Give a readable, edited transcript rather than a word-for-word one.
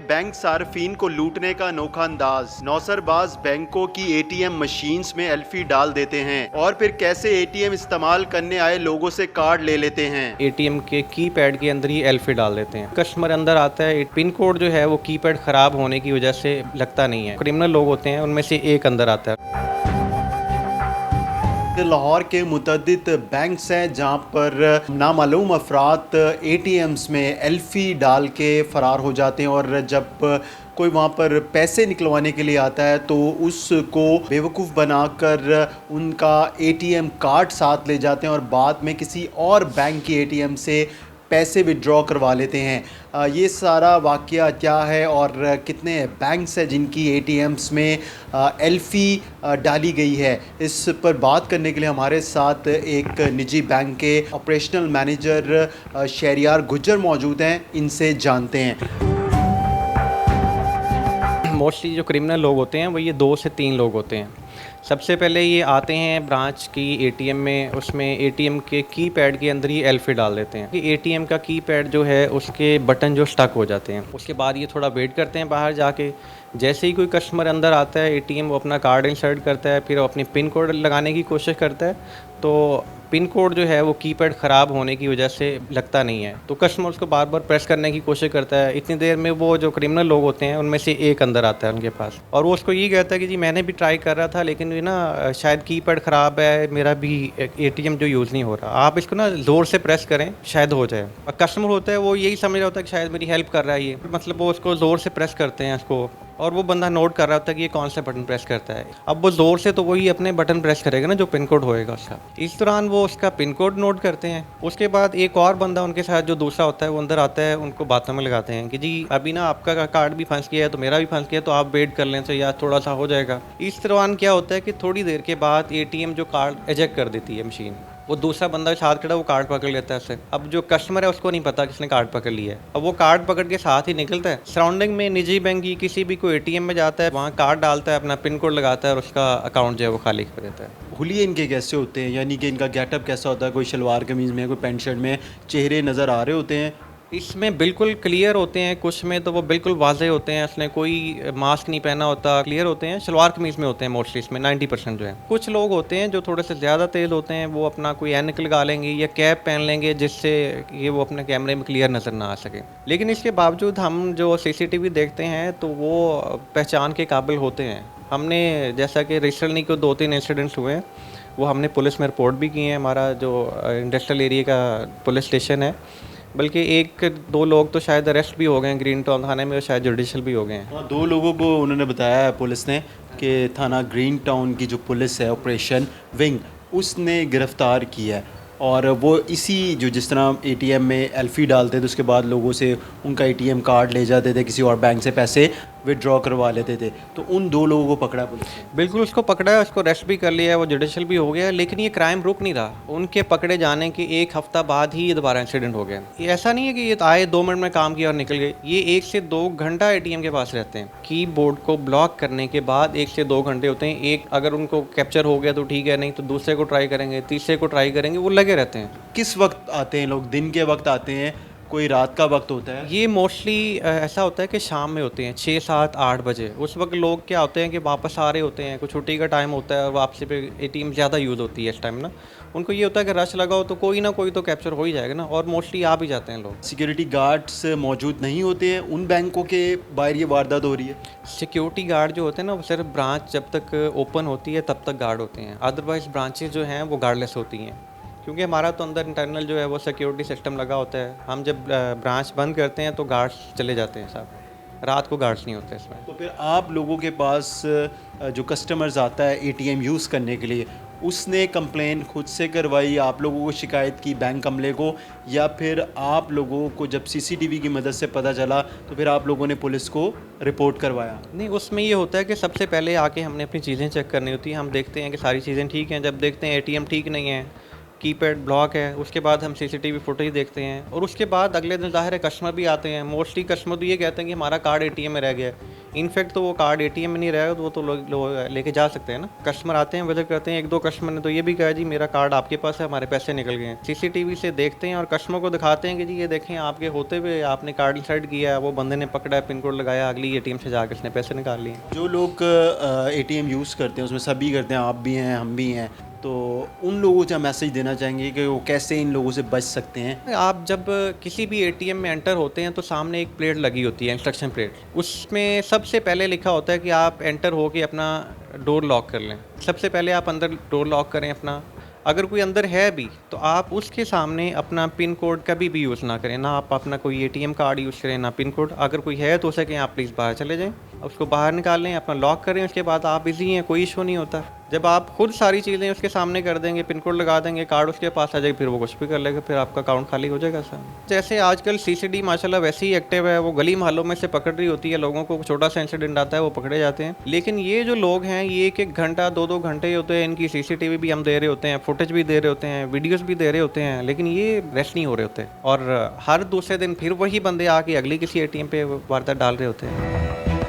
Bank सार्फिन को लूटने का अनोखा अंदाज। नौसरबाज बैंकों की एटीएम मशीन्स में एल्फी डाल देते हैं और फिर कैसे एटीएम इस्तेमाल करने आए लोगों से कार्ड ले लेते हैं। एटीएम के कीपैड के अंदर ही एल्फी डाल देते हैं। कस्टमर अंदर आता है, पिन कोड जो है वो कीपैड खराब होने की वजह से लगता नहीं है। क्रिमिनल लोग होते हैं, उनमें से एक अंदर आता है। लाहौर के मुतअद्दिद बैंक्स हैं जहां पर नामालूम अफराद एटीएम्स में एल्फी डाल के फ़रार हो जाते हैं और जब कोई वहाँ पर पैसे निकलवाने के लिए आता है तो उसको बेवकूफ़ बनाकर उनका एटीएम कार्ड साथ ले जाते हैं और बाद में किसी और बैंक की एटीएम से पैसे विड्रॉ करवा लेते हैं। ये सारा वाक़या क्या है और कितने बैंक्स हैं जिनकी एटीएम्स में एल्फी डाली गई है, इस पर बात करने के लिए हमारे साथ एक निजी बैंक के ऑपरेशनल मैनेजर शहरियार गुज्जर मौजूद हैं। इनसे जानते हैं। मोस्टली जो क्रिमिनल लोग होते हैं वो ये 2 से 3 लोग होते हैं। सबसे पहले ये आते हैं ब्रांच की एटीएम में, उसमें एटीएम के कीपैड के अंदर ही एल्फी डाल देते हैं कि एटीएम का कीपैड जो है उसके बटन जो स्टक हो जाते हैं। उसके बाद ये थोड़ा वेट करते हैं बाहर जाके। जैसे ही कोई कस्टमर अंदर आता है एटीएम, वो अपना कार्ड इंसर्ट करता है, फिर वो अपनी पिन कोड लगाने की कोशिश करता है तो पिन कोड जो है वो कीपैड ख़राब होने की वजह से लगता नहीं है, तो कस्टमर उसको बार बार प्रेस करने की कोशिश करता है। इतनी देर में वो जो क्रिमिनल लोग होते हैं उनमें से एक अंदर आता है उनके पास और वो उसको ये कहता है कि जी मैंने भी ट्राई कर रहा था लेकिन ये ना शायद कीपैड ख़राब है, मेरा भी एटीएम जो यूज़ नहीं हो रहा, आप इसको ना ज़ोर से प्रेस करें शायद हो जाए। और कस्टमर होता है वो यही समझ रहा होता है कि शायद मेरी हेल्प कर रहा है ये, मतलब वो उसको ज़ोर से प्रेस करते हैं उसको, और वो बंदा नोट कर रहा होता है कि ये कौन सा बटन प्रेस करता है। अब वो ज़ोर से तो वही अपने बटन प्रेस करेगा ना जो पिन कोड होएगा उसका। इस दौरान वो उसका पिन कोड नोट करते हैं। उसके बाद एक और बंदा उनके साथ जो दूसरा होता है वो अंदर आता है, उनको बातों में लगाते हैं कि जी अभी ना आपका कार्ड भी फंस गया है तो मेरा भी फंस गया, तो आप वेट कर लें तो या थोड़ा सा हो जाएगा। इस दौरान क्या होता है कि थोड़ी देर के बाद एटीएम जो कार्ड एजेक्ट कर देती है मशीन, वो दूसरा बंदा साथ खड़ा वो कार्ड पकड़ लेता है उससे। अब जो कस्टमर है उसको नहीं पता किसने कार्ड पकड़ लिया है, अब वो कार्ड पकड़ के साथ ही निकलता है। सराउंडिंग में निजी बैंक की किसी भी कोई एटीएम में जाता है, वहाँ कार्ड डालता है, अपना पिन कोड लगाता है और उसका अकाउंट जो है वो खाली कर देता है। हुलिये इनके कैसे होते हैं, यानी कि इनका गेटअप कैसा होता है? कोई शलवार कमीज़ में, कोई पैंट शर्ट में, चेहरे नज़र आ रहे होते हैं? इसमें बिल्कुल क्लियर होते हैं, कुछ में तो वो बिल्कुल वाज़ेह होते हैं, उसने कोई मास्क नहीं पहना होता, क्लियर होते हैं, शलवार कमीज़ में होते हैं मोस्टली इसमें 90% जो है। कुछ लोग होते हैं जो थोड़े से ज़्यादा तेज़ होते हैं, वो अपना कोई ऐनक लगा लेंगे या कैप पहन लेंगे जिससे ये वो अपने कैमरे में क्लियर नज़र ना आ सके। लेकिन इसके बावजूद हम जो सीसीटीवी देखते हैं तो वो पहचान के काबिल होते हैं। हमने जैसा कि रिसेंटली को 2-3 इंसिडेंट्स हुए हैं, वो हमने पुलिस में रिपोर्ट भी की है। हमारा जो इंडस्ट्रियल एरिया का पुलिस स्टेशन है, बल्कि 1-2 लोग तो शायद अरेस्ट भी हो गए हैं ग्रीन टाउन थाने में और शायद जुडिशल भी हो गए हैं। हाँ, 2 लोगों को उन्होंने बताया है पुलिस ने कि थाना ग्रीन टाउन की जो पुलिस है ऑपरेशन विंग, उसने गिरफ़्तार किया है और वो इसी जो जिस तरह एटीएम में एल्फी डालते थे उसके बाद लोगों से उनका एटीएम कार्ड ले जाते थे, किसी और बैंक से पैसे विड्रॉ करवा लेते थे, तो उन 2 लोगों को पकड़ा पुलिस ने। बिल्कुल उसको पकड़ा है, उसको अरेस्ट भी कर लिया है, वो जुडिशल भी हो गया है, लेकिन ये क्राइम रुक नहीं रहा। उनके पकड़े जाने के 1 हफ्ता बाद ही ये दोबारा इंसिडेंट हो गया। ये ऐसा नहीं है कि ये आए 2 मिनट में काम किया और निकल गए, ये 1 से 2 घंटा एटीएम के पास रहते हैं। कीबोर्ड को ब्लॉक करने के बाद 1 से 2 घंटे होते हैं। एक अगर उनको कैप्चर हो गया तो ठीक है, नहीं तो दूसरे को ट्राई करेंगे, तीसरे को ट्राई करेंगे, वो लगे रहते हैं। किस वक्त आते हैं लोग? दिन के वक्त आते हैं, कोई रात का वक्त होता है? ये मोस्टली ऐसा होता है कि शाम में होते हैं 6-7-8 बजे। उस वक्त लोग क्या होते हैं कि वापस आ रहे होते हैं, कुछ छुट्टी का टाइम होता है, वापसी पे एटीएम ज़्यादा यूज़ होती है इस टाइम ना। उनको ये होता है कि रश लगा हो तो कोई ना कोई तो कैप्चर हो ही जाएगा ना, और मोस्टली आ भी जाते हैं लोग। सिक्योरिटी गार्ड्स मौजूद नहीं होते हैं उन बैंकों के बाहर, ये वारदात हो रही है? सिक्योरिटी गार्ड जो होते हैं ना वो सिर्फ ब्रांच जब तक ओपन होती है तब तक गार्ड होते हैं, अदरवाइज़ ब्रांचेज जो हैं वो गार्डलेस होती हैं, क्योंकि हमारा तो अंदर इंटरनल जो है वो सिक्योरिटी सिस्टम लगा होता है। हम जब ब्रांच बंद करते हैं तो गार्ड्स चले जाते हैं साहब, रात को गार्ड्स नहीं होते इसमें। तो फिर आप लोगों के पास जो कस्टमर्स आता है एटीएम यूज़ करने के लिए, उसने कंप्लेन खुद से करवाई, आप लोगों को शिकायत की बैंक अमले को, या फिर आप लोगों को जब सीसीटीवी की मदद से पता चला तो फिर आप लोगों ने पुलिस को रिपोर्ट करवाया? नहीं, उसमें ये होता है कि सबसे पहले आके हमने अपनी चीज़ें चेक करनी होती है। हम देखते हैं कि सारी चीज़ें ठीक हैं। जब देखते हैं एटीएम ठीक नहीं है, कीपैड ब्लॉक है, उसके बाद हम सीसीटीवी फुटेज देखते हैं और उसके बाद अगले दिन ज़ाहिर है कस्टमर भी आते हैं। मोस्टली कस्टमर तो ये कहते हैं कि हमारा कार्ड एटीएम में रह गया है। इनफैक्ट तो वो कार्ड एटीएम में नहीं रहेगा तो वो तो लोग लेके जा सकते हैं ना। कस्टमर आते हैं, विजिट करते हैं, एक दो कस्टमर ने तो ये भी कहा जी मेरा कार्ड आपके पास है, हमारे पैसे निकल गए हैं। सीसीटीवी से देखते हैं और कस्टमर को दिखाते हैं कि जी ये देखें आपके होते हुए आपने कार्ड इंसर्ट किया, वो बंदे ने पकड़ा है, पिन कोड लगाया, अगली एटीएम से जाकर उसने पैसे निकाल लिए। जो लोग एटीएम यूज़ करते हैं उसमें सभी करते हैं, आप भी हैं, हम भी हैं, तो उन लोगों को क्या मैसेज देना चाहेंगे कि वो कैसे इन लोगों से बच सकते हैं? आप जब किसी भी एटीएम में एंटर होते हैं तो सामने एक प्लेट लगी होती है, इंस्ट्रक्शन प्लेट। उसमें सबसे पहले लिखा होता है कि आप एंटर होके अपना डोर लॉक कर लें। सबसे पहले आप अंदर डोर लॉक करें अपना। अगर कोई अंदर है भी तो आप उसके सामने अपना पिन कोड कभी भी यूज़ ना करें, ना आप अपना कोई एटीएम कार्ड यूज़ करें, ना पिन कोड। अगर कोई है तो उसे कहें आप प्लीज़ बाहर चले जाएं, उसको बाहर निकाल लें, अपना लॉक करें, उसके बाद आप बिजी हैं, कोई इशू नहीं होता। जब आप खुद सारी चीज़ें उसके सामने कर देंगे, पिन कोड लगा देंगे, कार्ड उसके पास आ जाएगा, फिर वो कुछ भी कर लेगा, फिर आपका अकाउंट खाली हो जाएगा सर। जैसे आजकल सीसीडी माशाल्लाह वैसे ही एक्टिव है, वो गली मोहल्लों में से पकड़ रही होती है लोगों को, छोटा सा इंसिडेंट आता है वो पकड़े जाते हैं। लेकिन ये जो लोग हैं ये एक एक घंटा 2-2 घंटे ही होते हैं, इनकी सीसीटीवी भी हम दे रहे होते हैं, फुटेज भी दे रहे होते हैं, वीडियोस भी दे रहे होते हैं, लेकिन ये रेस्ट नहीं हो रहे होते और हर दूसरे दिन फिर वही बंदे आके अगली किसी एटीएम पे वारदात डाल रहे होते हैं।